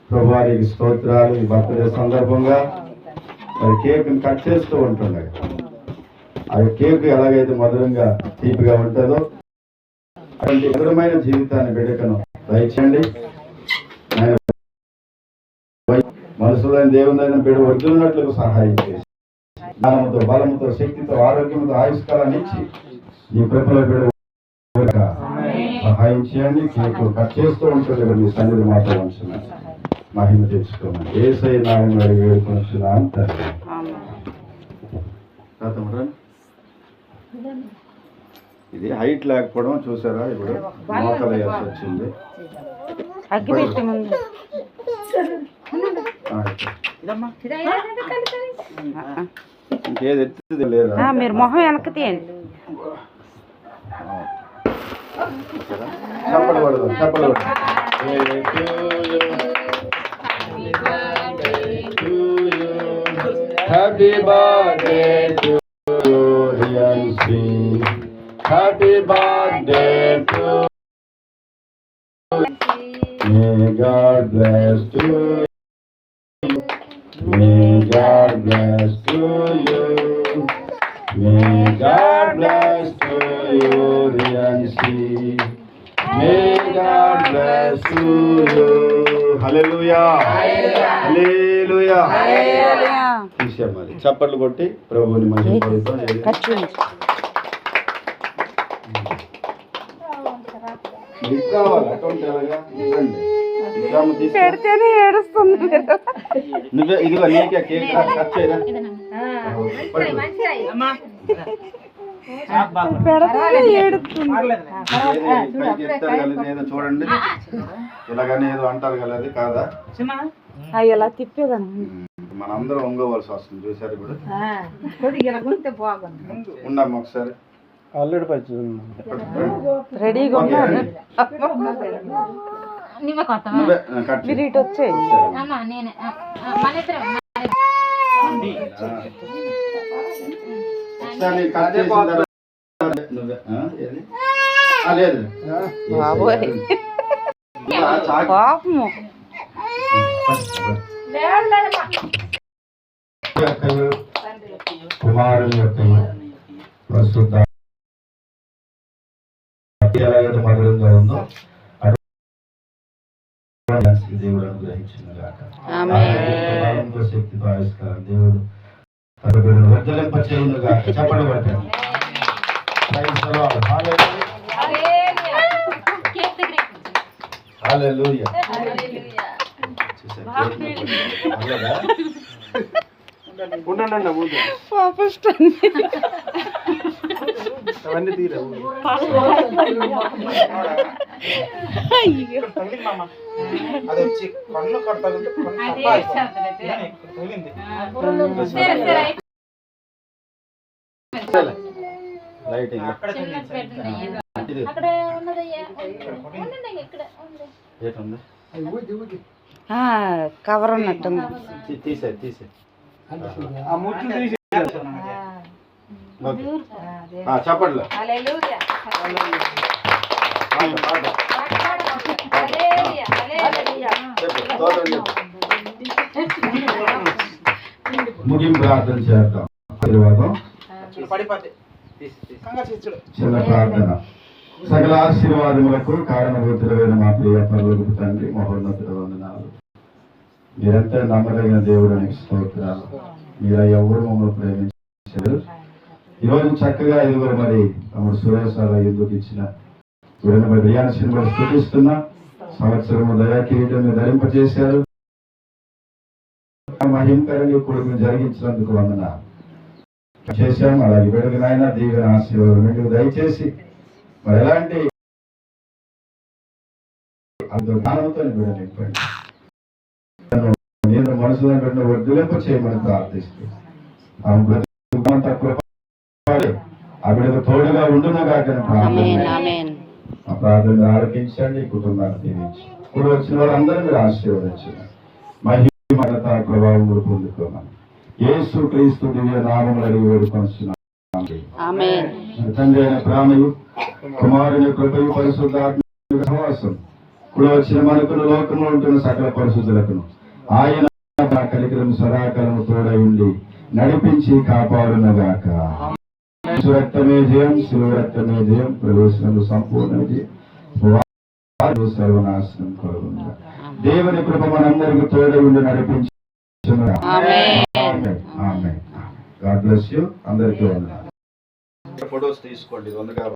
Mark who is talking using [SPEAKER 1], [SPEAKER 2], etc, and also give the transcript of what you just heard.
[SPEAKER 1] ప్రభువారికి స్తోత్రాలు. ఈ బర్త్డే సందర్భంగా మరి కేక్ని కట్ చేస్తూ ఉంటున్నాయి. ఆ కేక్ ఎలాగైతే మధురంగా తీపిగా ఉంటుందో అటువంటి మధురమైన జీవితాన్ని బిడ్డకను దయచేయండి. మనసులో దేవుని బిడ్డ వర్ధిల్లినట్లుగా సహాయం చేసి జ్ఞానముతో, బలముతో, శక్తితో, ఆరోగ్యంతో, ఆయుష్కాలాన్ని ఇచ్చి ఈ కృపలో బిడ్డ సహాయం చేయండి. కేక్ కట్ చేస్తూ ఉంటుంది. మీ సన్నిధి మాతో ఉంచున్నాను. మహిమ తెచ్చుకోమని యేసయ్య నామములో వేడుకొనుచున్నాను తండ్రి. ఇది హైట్ లేకపోవడం చూసారా, ఇప్పుడు మోతలు వేయాల్సి వచ్చింది. ఇంకేది ఎత్తుది లేదా?
[SPEAKER 2] మీరు మొహం వెనక్కి తీయండి.
[SPEAKER 1] చప్పలు పడదు, చప్పలు పడదు. Happy birthday to you, Riyanshi. Happy birthday to you. May God bless to you. May God bless to you. May God bless to you, Riyanshi. May God bless to you. Hallelujah. Hallelujah. Hallelujah. తీసేయాలి. చప్పట్లు కొట్టి ప్రభువుని మహిమపరుద్దాం. కావాలి account ఎలాగా
[SPEAKER 2] పెడితేనే ఏడుస్తుంది.
[SPEAKER 1] నువ్వే ఇదిగో నీకే కేక్ కట్ చేయరా. ఏదో చూడండి, ఇలాగనే ఏదో అంటారు కదా, అది కాదా?
[SPEAKER 2] ఇలా తిప్పేదాన్ని
[SPEAKER 1] మనందరం ఒంగోవలసి వస్తుంది. చూసారు ఇప్పుడు. ఉండమ్మా ఒకసారి. ఆల్రెడీ
[SPEAKER 2] రెడీగా ఉన్నారు. మీరు ఇటు వచ్చే పాపము
[SPEAKER 1] కుమారుని యొక్క ప్రస్తుత ఎలాగైతే మధురంగా ఉందో దేవుడు అనుగ్రహించిన శక్తితో ఆవిష్కారం దేవుడు వర్ధలింప చేయును గాక. చెప్పండి పట్టండి. హల్లెలూయా. అవన్నీ తీరా అది వచ్చి కన్ను కడతాగుంటే లైటింగ్
[SPEAKER 2] కవర్ ఉన్నట్టుంది.
[SPEAKER 1] తీసే చెప్పండి. ముగింపు ప్రార్థన చేద్దాం. చిన్న ప్రార్థన. సకల ఆశీర్వాదములకు కారణభూతులైన మా ప్రియ పరలోకపు తండ్రి, మహోన్నతుల వందనాలు. మీరంతా నమ్మదగిన దేవుడానికి స్తోత్రాలు. మీరు ఎవరు మమ్మల్ని ప్రేమించారు. ఈరోజు చక్కగా ఇదిగోరు మరి తమ్ముడు సురేష్ ఎందుకు ఇచ్చిన మరి రియాన్షిని కూడా స్థుతిస్తున్నా. సంవత్సరము దయా కిరీటం ధరింపజేశారు. మహిమకరంగా కొడుకుని జరిగించినందుకు వందనాలు చేశాము. అలాగే వెడుగు నాయన దీవెన ఆశీర్వాదం మీకు దయచేసి మరి ఎలాంటి జ్ఞానంతో నింపండి. నేను మనసులో పెట్టిన వర్ధలింప చేయమని ప్రార్థిస్తూ ఆ బిడ్డకు తోడుగా ఉండును కాక ఆ ప్రార్థన ఆలకించండి. కుటుంబాన్ని దీవించి ఇప్పుడు వచ్చిన వారందరూ మీరు ఆశీర్వదించండి. మహిమత ప్రభావం పొందుకోమని యేసు క్రీస్తు దివ్య నామములో అడిగి వేడుకొనుచున్నాము. తండ్రి అయిన ప్రేమయు, కుమారుని కృపయు, పరిశుద్ధాత్మ సహవాసం ఇప్పుడు వచ్చిన మనకును లోకంలో ఉంటున్న సకల పరిశుద్ధులకును ఆయన కలికలం సదాకాలము తోడై ఉండి నడిపించి కాపాడునగాక. రక్తమే జయం, శిలువ రక్తమే జయం, ప్రవేశనము సంపూర్ణ విజయం, సర్వనాశనం కలుగును. దేవుని కృప మనందరికీ తోడై ఉండి నడిపించి గాడ్ బ్లెస్ యూ. అందరికీ వందనాలు. ఫొటోస్ తీసుకోండి. 150